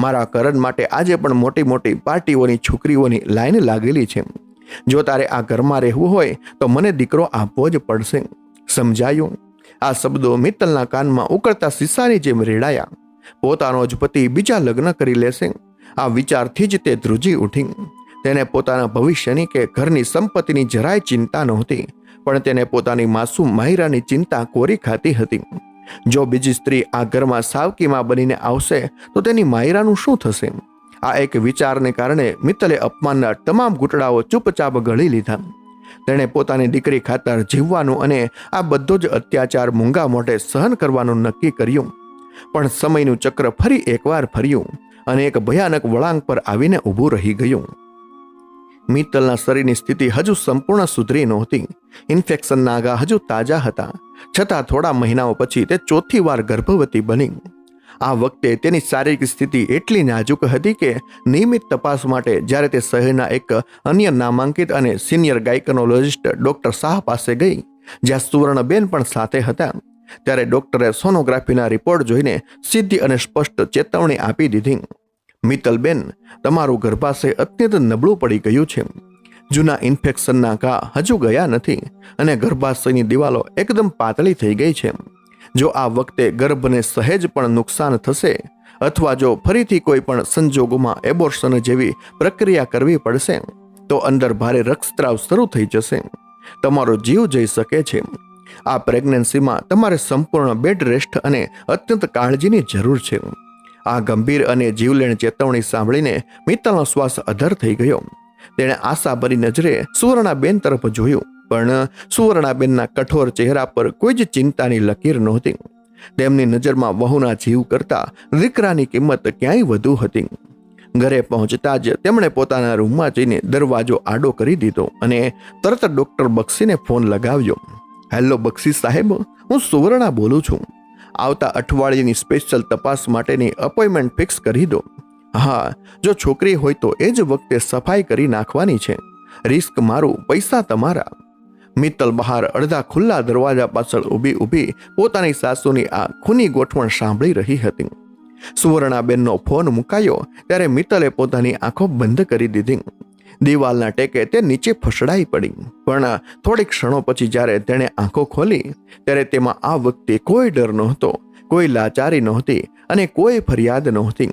મારા કરણ માટે આજે પણ મોટી મોટી પાર્ટીઓની છોકરીઓની લાઈન લાગેલી છે. જો તારે આ ઘરમાં રહેવું હોય તો મને દીકરો આપવો જ પડશે. સમજાયું? આ શબ્દો મિત્તલના કાનમાં ઉકળતા શીશાની જેમ રેડાયા. પોતાનો જ પતિ બીજા લગ્ન કરી લેશે, આ વિચારથી જ તે ધ્રુજી ઉઠી. તેને પોતાના ભવિષ્યની કે ઘરની સંપત્તિની જરાય ચિંતા નહોતી, પણ તેને પોતાની માસૂમ માહિરાની ચિંતા કોરી ખાતી હતી. જો બીજી સ્ત્રી આ ઘરમાં સાવકીમાં બનીને આવશે તો તેની માહિરાનું શું થશે? આ એક વિચારને કારણે મિત્તલે અપમાનના તમામ ઘૂંટડાઓ ચૂપચાપ ગળી લીધા. તેણે પોતાની દીકરી ખાતર જીવવાનું અને આ બધો જ અત્યાચાર મૂંગા મોઢે સહન કરવાનું નક્કી કર્યું. પણ સમયનું ચક્ર ફરી એકવાર ફર્યું અને એક ભયાનક વળાંક પર આવીને ઊભું રહી ગયું. મિત્તલના શરીરની સ્થિતિ હજુ સંપૂર્ણ સુધરી નહોતી. ઇન્ફેક્શનના ઘા હજુ તાજા હતા, છતાં થોડા મહિનાઓ પછી તે ચોથી વાર ગર્ભવતી બની. આ વખતે તેની શારીરિક સ્થિતિ એટલી નાજુક હતી કે નિયમિત તપાસ માટે જ્યારે તે શહેરના એક અન્ય નામાંકિત અને સિનિયર ગાયકોનોલોજિસ્ટ ડોક્ટર શાહ પાસે ગઈ, જ્યાં સુવર્ણબેન પણ સાથે હતા, ત્યારે ડોક્ટરે સોનોગ્રાફીના રિપોર્ટ જોઈને સીધી અને સ્પષ્ટ ચેતવણી આપી દીધી. મિત્તલબેન, તમારું ગર્ભાશય અત્યંત નબળું પડી ગયું છે. જૂના ઇન્ફેક્શનના ઘા હજુ ગયા નથી અને ગર્ભાશયની દિવાલો એકદમ પાતળી થઈ ગઈ છે. જો આ વખતે ગર્ભને સહેજ પણ નુકસાન થશે અથવા જો ફરીથી કોઈ પણ સંજોગોમાં એબોર્શન જેવી પ્રક્રિયા કરવી પડશે તો અંદર ભારે રક્તસ્રાવ શરૂ થઈ જશે. તમારો જીવ જઈ શકે છે. આ પ્રેગ્નન્સીમાં તમારે સંપૂર્ણ બેડ રેસ્ટ અને અત્યંત કાળજીની જરૂર છે. આ ગંભીર અને જીવલેણ ચેતવણી સાંભળીને મિત્તલનો શ્વાસ અધર થઈ ગયો. તેણે આશાભરી નજરે સુવર્ણાબેન તરફ જોયું, પણ સુવર્ણાબેનના કઠોર ચહેરા પર કોઈ જ ચિંતાની લકીર નહોતી. તેમની નજરમાં વહુના જીવ કરતા દીકરાની કિંમત ક્યાંય વધુ હતી. ઘરે પહોંચતા જ તેમણે પોતાના રૂમમાં જઈને દરવાજો આડો કરી દીધો અને તરત ડોક્ટર બક્ષીને ફોન લગાવ્યો. હેલો બક્ષી સાહેબ, હું સુવર્ણા બોલું છું. આવતા અઠવાડિયાની સ્પેશિયલ તપાસ માટેની અપોઇન્ટમેન્ટ ફિક્સ કરી દો. હા, જો છોકરી હોય તો એ જ વખતે સફાઈ કરી નાખવાની છે. રિસ્ક મારું, પૈસા તમારા. મિત્તલ બહાર અડધા ખુલ્લા દરવાજા પાછળ ઊભી પોતાની સાસુની આ ખૂની ગોઠવણ સાંભળી રહી હતી. સુવર્ણાબેનનો ફોન મુકાયો ત્યારે મિત્તલે પોતાની આંખો બંધ કરી દીધી. દિવાલના ટેકે તે નીચે ફસડાઈ પડી. પણ થોડીક ક્ષણો પછી જ્યારે તેણે આંખો ખોલી ત્યારે તેમાં આ વખતે કોઈ ડર નહોતો, કોઈ લાચારી નહોતી અને કોઈ ફરિયાદ નહોતી.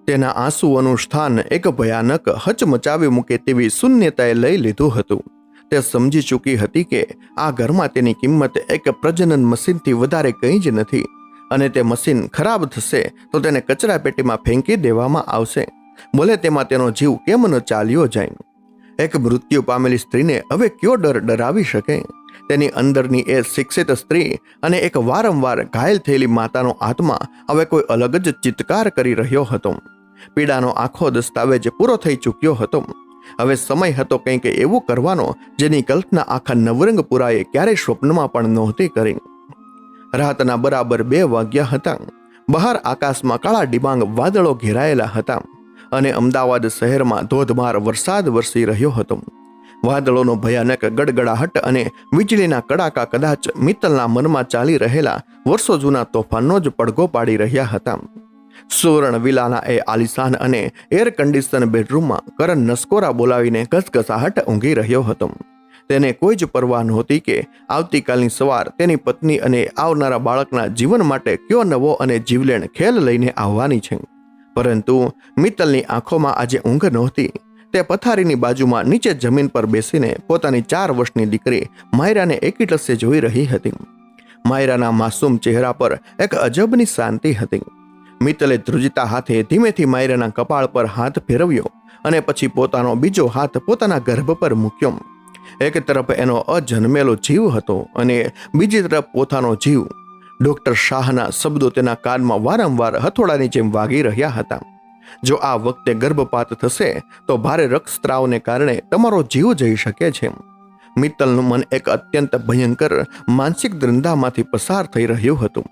તેના આંસુઓનું સ્થાન એક ભયાનક હચમચાવી મૂકે તેવી શૂન્યતાએ લઈ લીધું હતું. તે સમજી ચૂકી હતી કે આ ઘરમાં તેની કિંમત એક પ્રજનન મશીનથી વધારે કંઈ જ નથી અને તે મશીન ખરાબ થશે તો તેને કચરા પેટીમાં ફેંકી દેવામાં આવશે. ભલે તેમાં તેનો જીવ કેમ ન ચાલ્યો જાય. એક મૃત્યુ પામેલી સ્ત્રીને હવે કયો ડર ડરાવી શકે? તેની અંદરની એ શિક્ષિત સ્ત્રી અને એક વારંવાર ઘાયલ થયેલી માતાનો આત્મા હવે કોઈ અલગ જ ચિત્કાર કરી રહ્યો હતો. પીડાનો આખો દસ્તાવેજ પૂરો થઈ ચૂક્યો હતો. હવે સમય હતો કંઈક એવું કરવાનો જેની કલ્પના આખા નવરંગપુરાએ ક્યારેય સ્વપ્નમાં પણ નહોતી કરી. રાતના બરાબર 2 વાગ્યા હતા. બહાર આકાશમાં કાળા ડિબાંગ વાદળો ઘેરાયેલા હતા અને અમદાવાદ શહેરમાં ધોધમાર વરસાદ વરસી રહ્યો હતો. વાદળોનો ભયાનક ગડગડાહટ અને વીજળીના કડાકા કદાચ મિત્તલના મનમાં ચાલી રહેલા વર્ષો જૂના તોફાનનો જ પડઘો પાડી રહ્યા હતા. સુવર્ણ વિલાના એ આલિશાન અને એર કન્ડિશન બેડરૂમમાં કરણ નસકોરા બોલાવીને ઘસઘસાહટ ઊંઘી રહ્યો હતો. તેને કોઈ જ પરવા નહોતી કે આવતીકાલની સવાર તેની પત્ની અને આવનારા બાળકના જીવન માટે કયો નવો અને જીવલેણ ખેલ લઈને આવવાની છે. પરંતુ મિત્તલની આંખોમાં આજે ઊંઘ નહોતી. તે પથારીની બાજુમાં નીચે જમીન પર બેસીને પોતાની 4 વર્ષની દીકરી માયરાને એકીટસે જોઈ રહી હતી. માયરાના માસૂમ ચહેરા પર એક અજબની શાંતિ હતી. મિત્તલે ધ્રુજતા હાથે ધીમેથી માયરાના કપાળ પર હાથ ફેરવ્યો અને પછી પોતાનો બીજો હાથ પોતાના ગર્ભ પર મૂક્યો. એક તરફ એનો અજન્મેલો જીવ હતો અને બીજી તરફ પોતાનો જીવ. ડોક્ટર શાહના શબ્દો તેના કાનમાં વારંવાર હથોડાની જેમ વાગી રહ્યા હતા. જો આ વખતે ગર્ભપાત થશે તો ભારે રક્તસ્રાવને કારણે તમારો જીવ જઈ શકે છે. મિત્તલનું મન એક અત્યંત ભયંકર માનસિક દ્રંદામાંથી પસાર થઈ રહ્યું હતું.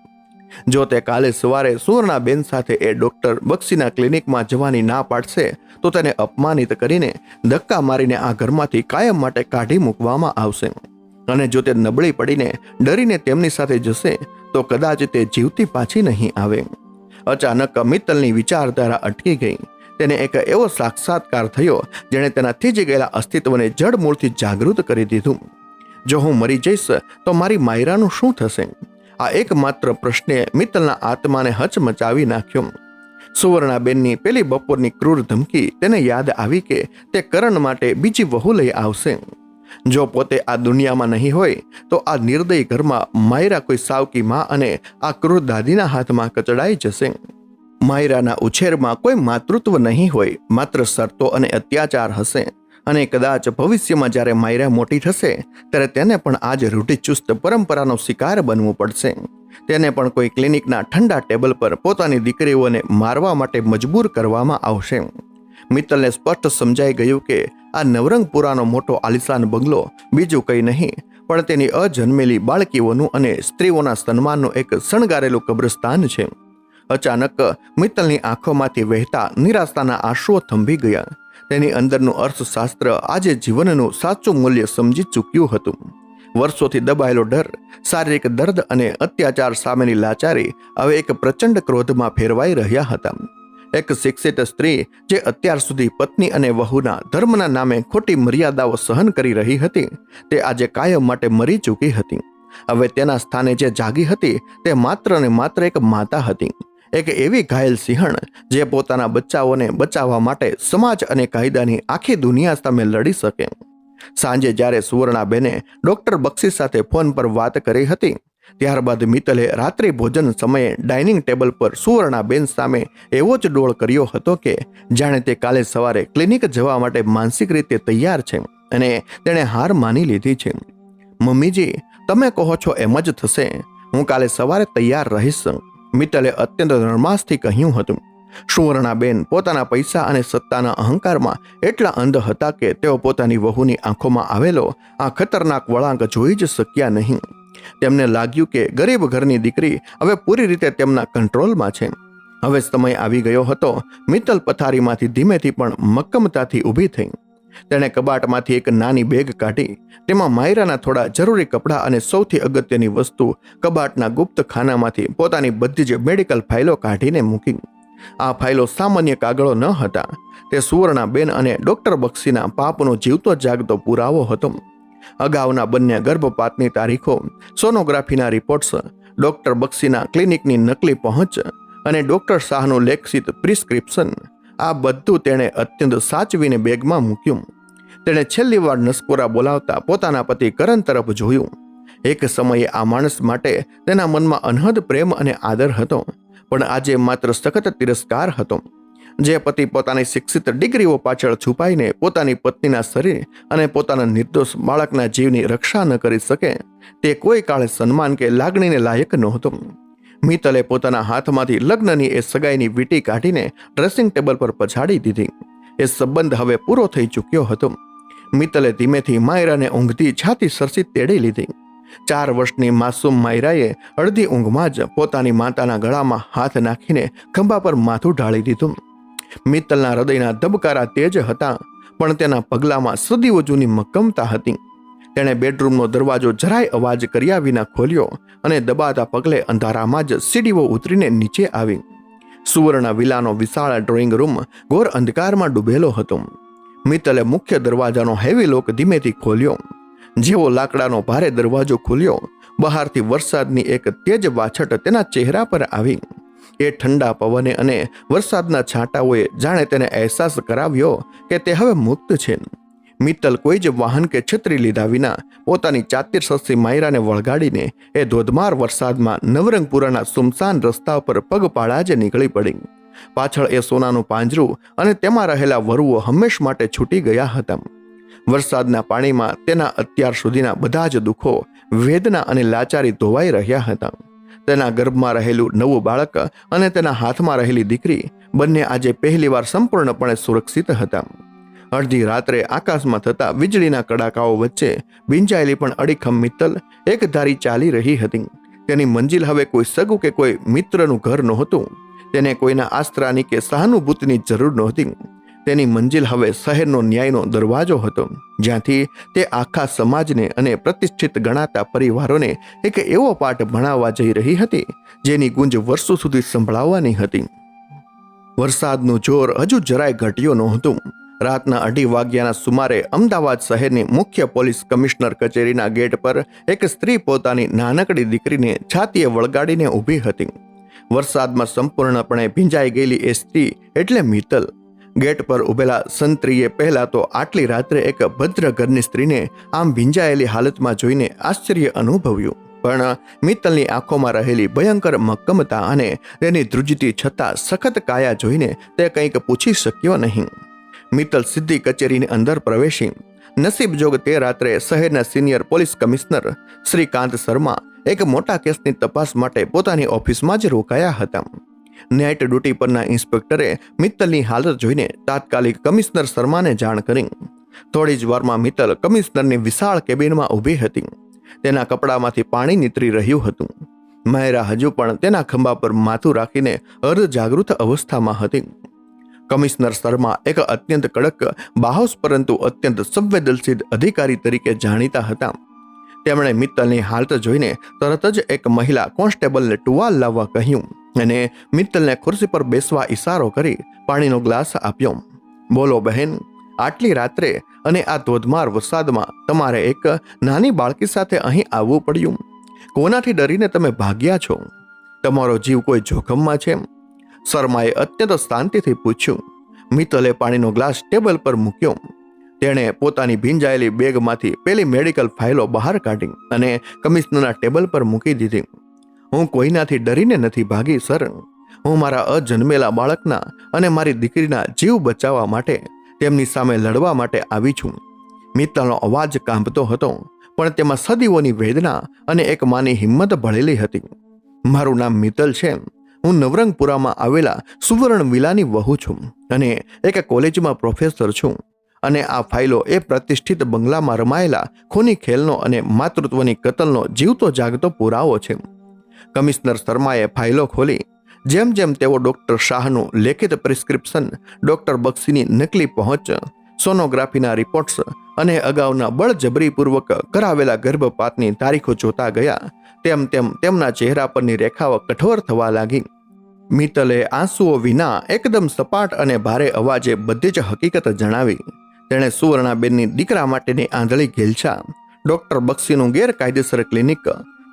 જો તે કાલે સવારે સુવર્ણાબેન સાથે એ ડોક્ટર બક્ષીના ક્લિનિકમાં જવાની ના પાડશે તો તેને અપમાનિત કરીને ધક્કા મારીને આ ઘરમાંથી કાયમ માટે કાઢી મૂકવામાં આવશે. અને જો તે નબળી પડીને ડરીને તેમની સાથે જશે તો કદાચ તે જીવતી પાછી નહીં આવે. અચાનક મિત્તલની વિચારધારા અટકી ગઈ. તેને એક એવો સાક્ષાત્કાર થયો જેણે તેના થીજી ગયેલા અસ્તિત્વને જડમૂળથી જાગૃત કરી દીધું. જો હું મરી જઈશ તો મારી માયરાનું શું થશે? આ એકમાત્ર પ્રશ્ને મિત્તલના આત્માને હચમચાવી નાખ્યો. સુવર્ણાબેનની પેલી બપોરની ક્રૂર ધમકી તેને યાદ આવી કે તે કરણ માટે બીજી વહુ લઈ આવશે. જો પોતે આ દુનિયામાં નહીં હોય તો આ નિર્દય ઘરમાં માયરા કોઈ સાવકી માં અને આ ક્રૂર દાદીના હાથમાં કચડાઈ જશે. માયરાના ઉછેરમાં કોઈ માતૃત્વ નહીં હોય, માત્ર શરતો અને અત્યાચાર હશે. અને કદાચ ભવિષ્યમાં જ્યારે માયરા મોટી થશે ત્યારે તેને પણ આજ રૂઢિચુસ્ત પરંપરાનો શિકાર બનવું પડશે. તેને પણ કોઈ ક્લિનિકના ઠંડા ટેબલ પર પોતાની દીકરીઓને મારવા માટે મજબૂર કરવામાં આવશે. મિત્તલને સ્પષ્ટ સમજાઈ ગયું કે આ નવરંગપુરાનો મોટો આલિશાન બંગલો બીજું કંઈ નહીં પણ તેની અજન્મેલી બાળકીઓનું અને સ્ત્રીઓના સન્માનનું એક શણગારેલું કબ્રસ્તાન છે. અચાનક મિત્તલની આંખોમાંથી વહેતા નિરાશાના આંસુઓ થંભી ગયા. તેની અંદરનું અર્થશાસ્ત્ર આજે જીવનનું સાચું મૂલ્ય સમજી ચૂક્યું હતું. વર્ષોથી દબાયેલો ડર, શારીરિક દર્દ અને અત્યાચાર સામેની લાચારી હવે એક પ્રચંડ ક્રોધમાં ફેરવાઈ રહ્યા હતા. એક શિક્ષિત સ્ત્રી જે અત્યાર સુધી પત્ની અને વહુના ધર્મના નામે ખોટી મર્યાદાઓ સહન કરી રહી હતી તે આજે કાયમ માટે મરી ચૂકી હતી. હવે તેના સ્થાને જે જાગી હતી તે માત્ર ને માત્ર એક માતા હતી. એક એવી ઘાયલ સિંહણ જે પોતાના બચ્ચાઓને બચાવવા માટે સમાજ અને કાયદાની આખી દુનિયા સામે લડી શકે. સાંજે જ્યારે સુવર્ણાબેને ડોક્ટર બક્ષી સાથે ફોન પર વાત કરી હતી ત્યારબાદ મિત્તલે રાત્રિ ભોજન સમયે ડાઇનિંગ ટેબલ પર સુવર્ણાબેન સામે એવો જ ડોળ કર્યો હતો કે જાણે તે કાલે સવારે ક્લિનિક જવા માટે માનસિક રીતે તૈયાર છે અને તેણે હાર માની લીધી છે. મમ્મીજી, તમે કહો છો એમ જ થશે. હું કાલે સવારે તૈયાર રહીશ, મિત્તલે અત્યંત નરમાશથી કહ્યું હતું. સુવર્ણાબેન પોતાના પૈસા અને સત્તાના અહંકારમાં એટલા અંધ હતા કે તેઓ પોતાની વહુની આંખોમાં આવેલો આ ખતરનાક વળાંક જોઈ જ શક્યા નહીં. તેમને લાગ્યું કે ગરીબ ઘરની દીકરી હવે પૂરી રીતે તેમના કંટ્રોલમાં છે. હવે સમય આવી ગયો હતો. મિત્તલ પથારીમાંથી ધીમેથી પણ મક્કમતાથી ઊભી થઈ. તેણે કબાટમાંથી એક નાની બેગ કાઢી. તેમાં માયરાના થોડા જરૂરી કપડાં અને સૌથી અગત્યની વસ્તુ કબાટના ગુપ્ત ખાનામાંથી પોતાની બધી જ મેડિકલ ફાઇલો કાઢીને મૂકી. આ ફાઇલો સામાન્ય કાગળો ન હતા. તે સુવર્ણાબેન અને ડોક્ટર બક્ષીના પાપનો જીવતો જાગતો પુરાવો હતો. અગાઉના બંને ગર્ભપાતની તારીખો, સોનોગ્રાફીના રિપોર્ટ્સ, ડોક્ટર બક્ષીના ક્લિનિકની નકલી પહોંચ અને ડોક્ટર શાહનું લેખિત પ્રિસ્ક્રિપ્શન, આ બધું તેણે અત્યંત સાચવીને બેગમાં મૂક્યું. તેણે છેલ્લી વાર નસકોરા બોલાવતા પોતાના પતિ કરણ તરફ જોયું. એક સમયે આ માણસ માટે તેના મનમાં અનહદ પ્રેમ અને આદર હતો, પણ આજે માત્ર સખત તિરસ્કાર હતો. જે પતિ પોતાની શિક્ષિત ડિગ્રીઓ પાછળ છુપાઈને પોતાની પત્નીના શરીર અને પોતાના નિર્દોષ બાળકના જીવની રક્ષા ન કરી શકે તે કોઈ કાળે સન્માન કે લાગણીને લાયક નહોતો. મિત્તલે પોતાના હાથમાંથી લગ્નની એ સગાઈની વીંટી કાઢીને ડ્રેસિંગ ટેબલ પર પછાડી દીધી. એ સંબંધ હવે પૂરો થઈ ચૂક્યો હતો. મિત્તલે ધીમેથી માયરાને ઊંઘતી છાતી સરસી તેડી લીધી. 4 વર્ષની માસૂમ માયરાએ અડધી ઊંઘમાં જ પોતાની માતાના ગળામાં હાથ નાખીને ખંભા પર માથું ઢાળી દીધું. મિત્તલના હૃદયના ધબકારા તેજ હતા, પણ તેના પગલામાં સદીઓ જૂની મક્કમતા હતી. તેણે બેડરૂમનો દરવાજો જરાય અવાજ કર્યા વિના ખોલ્યો અને દબાતા પગલે અંધારામાં જ સીડીઓ ઉતરીને નીચે આવી. સુવર્ણ વિલાનો વિશાળ ડ્રોઈંગ રૂમ ઘોર અંધકારમાં ડૂબેલો હતો. મિત્તલે મુખ્ય દરવાજાનો હેવી લોક ધીમેથી ખોલ્યો. જેવો લાકડાનો ભારે દરવાજો ખુલ્યો, બહારથી વરસાદની એક તેજ વાછટ તેના ચહેરા પર આવી. એ ઠંડા પવને અને વરસાદના છાંટાઓએ જાણે તેને અહેસાસ કરાવ્યો કે તે હવે મુક્ત છે. મિત્તલ કોઈ જ વાહન કે છત્રી લીધા વિના પોતાની ચાતીર સસ્તી માયરાને વળગાડીને એ ધોધમાર વરસાદમાં નવરંગપુરાના સુમસાન રસ્તા પર પગપાળા જ નીકળી પડી. પાછળ એ સોનાનું પાંજરું અને તેમાં રહેલા વરુઓ હંમેશ માટે છૂટી ગયા હતા. વરસાદના પાણીમાં તેના અત્યાર સુધીના બધા જ દુઃખો, વેદના અને લાચારી ધોવાઈ રહ્યા હતા. તેના ગર્ભમાં રહેલું નવું બાળક અને તેના હાથમાં રહેલી દીકરી બંને આજે પહેલીવાર સંપૂર્ણપણે સુરક્ષિત હતા. અડધી રાત્રે આકાશમાં થતા વીજળીના કડાકાઓ વચ્ચે ભીંજાયેલી પણ અડીખમ મિત્તલ એક ધારી ચાલી રહી હતી. તેની મંજિલ હવે કોઈ સગું કે કોઈ મિત્રનું ઘર નહોતું. તેને કોઈના આસ્ત્રાની કે સહાનુભૂતિની જરૂર નહોતી. તેની મંજિલ હવે શહેરનો ન્યાયનો દરવાજો હતો, જ્યાંથી તે આખા સમાજને અને પ્રતિષ્ઠિત ગણાતા પરિવારોને એક એવો પાઠ ભણાવવા જઈ રહી હતી જેની ગુંજ વર્ષો સુધી સંભળાવવાની હતી. વરસાદનું જોર હજુ જરાય ઘટ્યો નહોતું. રાતના 2:30 વાગ્યાના સુમારે અમદાવાદ શહેરની મુખ્ય પોલીસ કમિશનર કચેરીના ગેટ પર એક સ્ત્રી પોતાની નાનકડી દીકરીને છાતીએ વળગાડીને ઊભી હતી. વરસાદમાં સંપૂર્ણપણે ભીંજાઈ ગયેલી એ સ્ત્રી એટલે મિત્તલ. ગેટ પર ઉભેલા સંત્રીએ પહેલા તો આટલી રાત્રે એક ભદ્ર ઘરની સ્ત્રીને આમ ભીંજાયેલી હાલતમાં જોઈને આશ્ચર્ય અનુભવ્યું, પણ મિત્તલની આંખોમાં રહેલી ભયંકર મક્કમતા અને તેની ધ્રુજતી છતાં સખત કાયા જોઈને તે કંઈક પૂછી શક્યો નહીં. મિત્તલ સીધી કચેરીની અંદર પ્રવેશી. નસીબ જોગ તે રાત્રે શહેરના સિનિયર પોલીસ કમિશનર શ્રી કાંત શર્મા એક મોટા કેસની તપાસ માટે પોતાની ઓફિસમાં જ રોકાયા હતા. નાઇટ ડ્યુટી પરના ઇન્સ્પેક્ટરે મિત્તલની હાલત જોઈને તાત્કાલિક કમિશનર શર્માને જાણ કરી. થોડી જ વારમાં મિત્તલ કમિશનરની વિશાળ કેબિનમાં ઊભી હતી. તેના કપડામાંથી પાણી નીતરી રહ્યું હતું. માયરા હજુ પણ તેના ખંભા પર માથું રાખીને અર્ધ જાગૃત અવસ્થામાં હતી. કમિશનર શર્મા એક અત્યંત કડક, બાહોશ પરંતુ અત્યંત સંવેદનશીલ અધિકારી તરીકે જાણીતા હતા. તેમણે મિત્તલની હાલત જોઈને તરત જ એક મહિલા કોન્સ્ટેબલને ટુવાલ લાવવા કહ્યું અને મિત્તલને ખુરશી પર બેસવા ઈશારો કરી પાણીનો ગ્લાસ આપ્યો. બોલો બહેન, આટલી રાત્રે અને આ ધોધમાર વરસાદમાં તમારે એક નાની બાળકી સાથે અહીં આવવું પડ્યું. કોનાથી ડરીને તમે ભાગ્યા છો? તમારો જીવ કોઈ જોખમમાં છે? શર્માએ અત્યંત શાંતિથી પૂછ્યું. મિત્તલે પાણીનો ગ્લાસ ટેબલ પર મૂક્યો. તેણે પોતાની ભીંજાયેલી બેગમાંથી પેલી મેડિકલ ફાઇલો બહાર કાઢી અને કમિશનરના ટેબલ પર મૂકી દીધી. હું કોઈનાથી ડરીને નથી ભાગી સર. હું મારા અજન્મેલા બાળકના અને મારી દીકરીના જીવ બચાવવા માટે તેમની સામે લડવા માટે આવી છું. મિત્તલનો અવાજ કાંપતો હતો, પણ તેમાં સદીઓની વેદના અને એક માની હિંમત ભળેલી હતી. મારું નામ મિત્તલ છે. હું નવરંગપુરામાં આવેલા સુવર્ણ વિલાની વહુ છું અને એક કોલેજમાં પ્રોફેસર છું. અને આ ફાઇલો એ પ્રતિષ્ઠિત બંગલામાં રમાયેલા ખૂની ખેલનો અને માતૃત્વની કતલનો જીવતો જાગતો પુરાવો છે. કમિશનર શર્માએ ફાઇલો ખોલી. જેમ જેમ તેઓ ડોક્ટર શાહનું લેખિત પ્રિસ્ક્રિપ્શન, ડોક્ટર બક્ષીની નકલી પહોંચ, સોનોગ્રાફીના રિપોર્ટ્સ અને અગાઉના બળજબરીપૂર્વક કરાવેલા ગર્ભપાતની તારીખો જોતા ગયા, તેમ તેમ તેમના ચહેરા પરની રેખાઓ કઠોર થવા લાગી. મિત્તલે આંસુઓ વિના એકદમ સપાટ અને ભારે અવાજે બધી જ હકીકત જણાવી. તેણે સુવર્ણાબેનની દીકરા માટેની આંધળી ઘેલછા, ડોક્ટર બક્ષીનું ગેરકાયદેસર ક્લિનિક,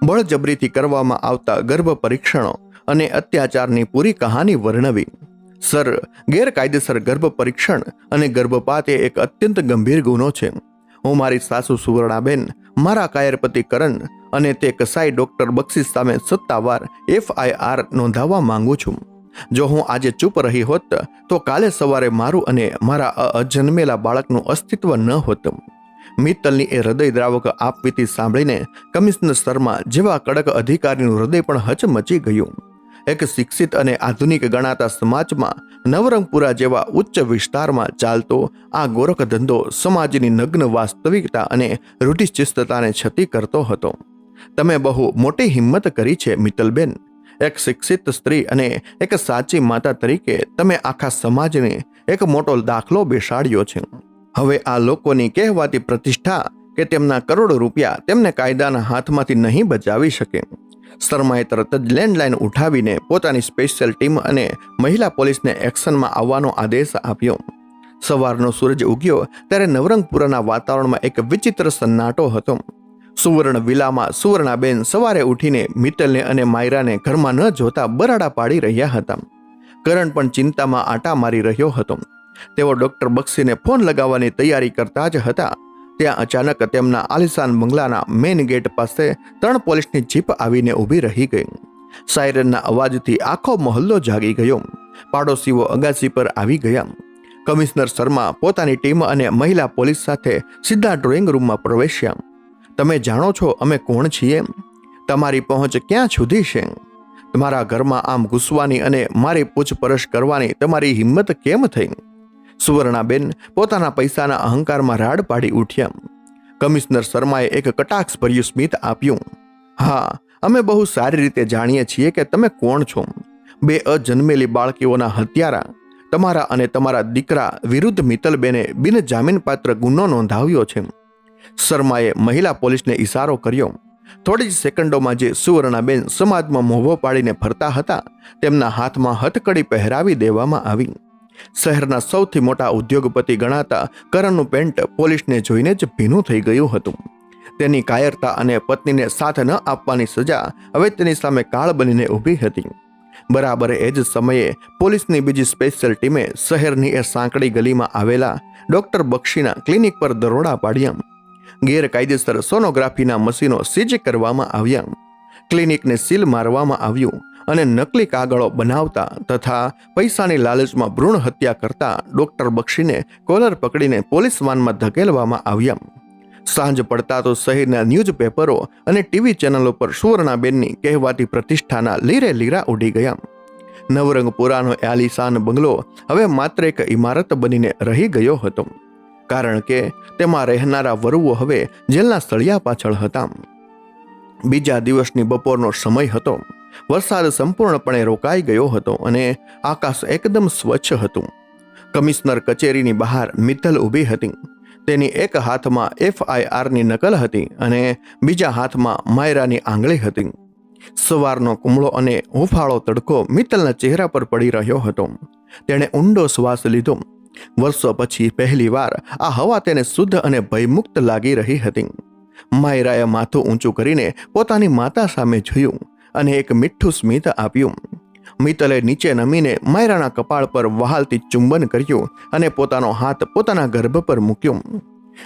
બળજબરીથી કરવામાં આવતા ગર્ભ પરીક્ષણો અને અત્યાચારની પૂરી કહાની વર્ણવી. સર, ગેરકાયદેસર ગર્ભ પરીક્ષણ અને ગર્ભપાત એ એક અત્યંત ગંભીર ગુનો છે. હું મારી સાસુ સુવર્ણાબેન, મારા કાયરપતિ કરણ અને તે કસાઈ ડોક્ટર બક્ષી સામે સત્તાવાર FIR નોંધાવવા માંગુ છું. જો હું આજે ચૂપ રહી હોત તો કાલે સવારે મારું અને મારા અજન્મેલા બાળકનું અસ્તિત્વ ન હોત. મિત્તલની એ હૃદયદ્રાવક આપવીતી સાંભળીને કમિશનર શર્મા જેવા કડક અધિકારીનું હૃદય પણ હચમચી ગયું. એક શિક્ષિત અને આધુનિક ગણાતા સમાજમાં નવરંગપુરા જેવા ઉચ્ચ વિસ્તારમાં ચાલતો આ ગોરખ ધંધો સમાજની નગ્ન વાસ્તવિકતા અને રૂઢિચુસ્તતાને છતી કરતો હતો. તમે બહુ મોટી હિંમત કરી છે મિત્તલબેન. એક શિક્ષિત સ્ત્રી અને એક સાચી માતા તરીકે તમે આખા સમાજને એક મોટો દાખલો બેસાડ્યો છે. હવે આ લોકોની કહેવાતી પ્રતિષ્ઠા કે તેમના કરોડો રૂપિયા તેમને કાયદાના હાથમાંથી નહીં બચાવી શકે. શર્માએ તરત જ લેન્ડલાઇન ઉઠાવીને પોતાની સ્પેશિયલ ટીમ અને મહિલા પોલીસને એક્શનમાં આવવાનો આદેશ આપ્યો. સવારનો સૂરજ ઉગ્યો ત્યારે નવરંગપુરાના વાતાવરણમાં એક વિચિત્ર સન્નાટો હતો. સુવર્ણ વિલામાં સુવર્ણાબેન સવારે ઉઠીને મિત્તલને અને માયરાને ઘરમાં ન જોતા બરાડા પાડી રહ્યા હતા. કરણ પણ ચિંતામાં આટા મારી રહ્યો હતો. તેઓ ડોક્ટર બક્ષીને ફોન લગાવવાની તૈયારી કરતા જ હતા. ત્યાં અચાનક તેમના આલિશાન બંગલાના મેઇન ગેટ પાસે 3 પોલીસની જીપ આવીને ઊભી રહી ગઈ. સાયરનના અવાજથી આખો મહોલ્લો જાગી ગયો. પાડોશીઓ અગાસી પર આવી ગયા. કમિશનર શર્મા પોતાની ટીમ અને મહિલા પોલીસ સાથે સીધા ડ્રોઈંગ રૂમમાં પ્રવેશ્યા. તમે જાણો છો અમે કોણ છીએ? તમારી પહોંચ ક્યાં સુધી છે? તમારા ઘરમાં આમ ઘૂસવાની અને મારી પૂછપરછ કરવાની તમારી હિંમત કેમ થઈ? સુવર્ણાબેન પોતાના પૈસાના અહંકારમાં રાડ પાડી ઉઠ્યા. કમિશનર શર્માએ એક કટાક્ષભર્યું સ્મિત આપ્યું. હા, અમે બહુ સારી રીતે જાણીએ છીએ કે તમે કોણ છો. 2 અજન્મેલી બાળકીઓના હત્યારા. તમારા અને તમારા દીકરા વિરુદ્ધ મિત્તલબેને બિનજામીનપાત્ર ગુનો નોંધાવ્યો છે. શર્માએ મહિલા પોલીસને ઇશારો કર્યો. થોડી જ સેકન્ડોમાં જે સુવર્ણાબેન સમાજમાં મોભો પાડીને ફરતા હતા તેમના હાથમાં હથકડી પહેરાવી દેવામાં આવી. શહેરના સૌથી મોટા ઉદ્યોગપતિ ગણાતા કરણનું પેન્ટ પોલીસને જોઈને જ ભીનું થઈ ગયું હતું. તેની કાયરતા અને પત્નીને સાથ ન આપવાની સજા હવે તેની સામે કાળ બનીને ઊભી હતી. બરાબર એ જ સમયે પોલીસની બીજી સ્પેશિયલ ટીમે શહેરની એ સાંકડી ગલીમાં આવેલા ડોક્ટર બક્ષીના ક્લિનિક પર દરોડા પાડ્યા. ગેરકાયદેસર સોનોગ્રાફીના મશીનો સીઝ કરવામાં આવ્યા. ક્લિનિકને સીલ મારવામાં આવ્યું અને નકલી કાગળો બનાવતા તથા પૈસાની લાલચમાં ભ્રૂણ હત્યા કરતા ડોક્ટર બક્ષીને કોલર પકડીને પોલીસ વાનમાં ધકેલવામાં આવ્યા. સાંજ પડતા તો શહેરના ન્યૂઝપેપરો અને ટીવી ચેનલો પર સુવર્ણાબેનની કહેવાતી પ્રતિષ્ઠાના લીરે લીરા ઉડી ગયા. નવરંગપુરાનો આલીશાન બંગલો હવે માત્ર એક ઇમારત બનીને રહી ગયો હતો, કારણ કે તેમાં રહેનારા વરુઓ હવે જેલના સળિયા પાછળ હતા. બીજા દિવસની બપોરનો સમય હતો. વરસાદ સંપૂર્ણપણે રોકાઈ ગયો હતો અને આકાશ એકદમ સ્વચ્છ હતું. કમિશનર કચેરીની બહાર મિત્તલ ઊભી હતી. તેની એક હાથમાં FIRની નકલ હતી અને બીજા હાથમાં માયરાની આંગળી હતી. સવારનો કુમળો અને હુંફાળો તડકો મિત્તલના ચહેરા પર પડી રહ્યો હતો. તેણે ઊંડો શ્વાસ લીધો. વર્ષો પછી પહેલીવાર આ હવા તેને શુદ્ધ અને ભયમુક્ત લાગી રહી હતી. માયરાએ માથું ઊંચું કરીને પોતાની માતા સામે જોયું અને એક મીઠું સ્મિત આપ્યું. મિત્તલે નીચે નમીને માયરાના કપાળ પર વહાલથી ચુંબન કર્યું અને પોતાનો હાથ પોતાના ગર્ભ પર મૂક્યો.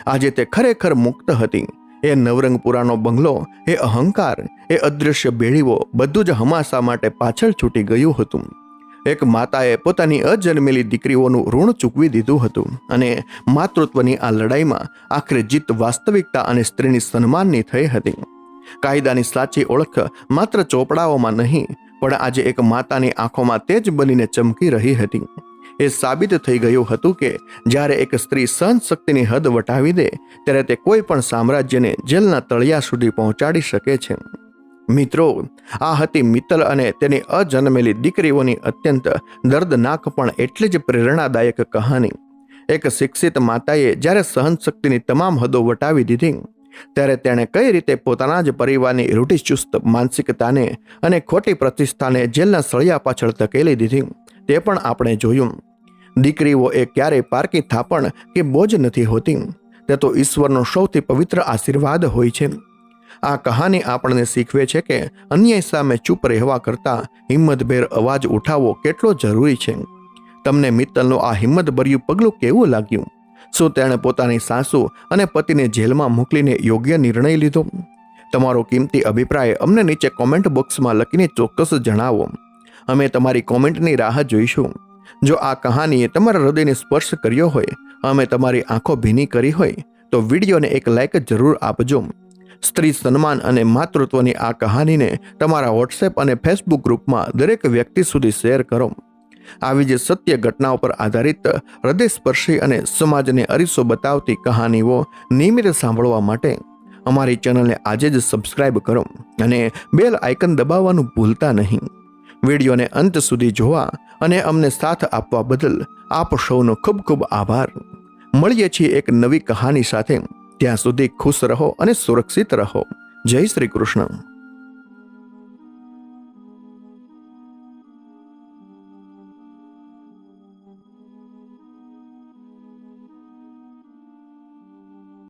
આજે તે ખરેખર મુક્ત હતી. એ નવરંગપુરાનો બંગલો, એ અહંકાર, એ અદૃશ્ય બેડીઓ બધું જ હમાસા માટે પાછળ છૂટી ગયું હતું. એક માતાએ પોતાની અજન્મેલી દીકરીઓનું ઋણ ચૂકવી દીધું હતું અને માતૃત્વની આ લડાઈમાં આખરે જીત વાસ્તવિકતા અને સ્ત્રીની સન્માનની થઈ હતી. કાયદાની સાચી ઓળખ માત્ર ચોપડાઓમાં નહીં પણ આજે એક માતાની આંખોમાં તેજ બનીને ચમકી રહી હતી. એ સાબિત થઈ ગયું હતું કે જ્યારે એક સ્ત્રી સહનશક્તિની હદ વટાવી દે ત્યારે તે કોઈ પણ સામ્રાજ્યને જેલના તળિયા સુધી પહોંચાડી શકે છે. મિત્રો, આ હતી મિત્તલ અને તેની અજન્મેલી દીકરીઓની અત્યંત દર્દનાક પણ એટલી જ પ્રેરણાદાયક કહાની. એક શિક્ષિત માતાએ જ્યારે સહનશક્તિની તમામ હદો વટાવી દીધી ત્યારે તેણે કઈ રીતે પોતાના જ પરિવારની રૂઢિચુસ્ત માનસિકતાને અને ખોટી પ્રતિષ્ઠાને જેલના સળિયા પાછળ ધકેલી દીધી તે પણ આપણે જોયું. દીકરીઓ એ ક્યારેય પારકી થાપણ કે બોજ નથી હોતી. તે તો ઈશ્વરનો સૌથી પવિત્ર આશીર્વાદ હોય છે. આ કહાની આપણને શીખવે છે કે અન્યાય સામે ચૂપ રહેવા કરતાં હિંમતભેર અવાજ ઉઠાવવો કેટલો જરૂરી છે. તમને મિત્તલનું આ હિંમતભર્યું પગલું કેવું લાગ્યું? શું તેણે પોતાની સાસુ અને પતિને જેલમાં મોકલીને યોગ્ય નિર્ણય લીધો? તમારો કિંમતી અભિપ્રાય અમને નીચે કોમેન્ટ બોક્સમાં લખીને ચોક્કસ જણાવો. અમે તમારી કોમેન્ટની રાહ જોઈશું. જો આ કહાનીએ તમારા હૃદયને સ્પર્શ કર્યો હોય, અમે તમારી આંખો ભીની કરી હોય તો વિડીયોને એક લાઈક જરૂર આપજો. સ્ત્રી સન્માન અને માતૃત્વની આ કહાનીને તમારા વોટ્સએપ અને ફેસબુક ગ્રુપમાં દરેક વ્યક્તિ સુધી શેર કરો. આવી જ સત્ય ઘટનાઓ પર આધારિત હૃદયસ્પર્શી અને સમાજને અરીસો બતાવતી કહાનીઓ નિયમિત સાંભળવા માટે અમારી ચેનલને આજે જ સબસ્ક્રાઇબ કરો અને બેલ આઇકન દબાવવાનું ભૂલતા નહીં. વિડીયોને અંત સુધી જોવા અને અમને સાથ આપવા બદલ આપ સૌનો ખૂબ ખૂબ આભાર. મળીએ છીએ એક નવી કહાની સાથે. ત્યાં સુધી ખુશ રહો અને સુરક્ષિત રહો. જય શ્રી કૃષ્ણ.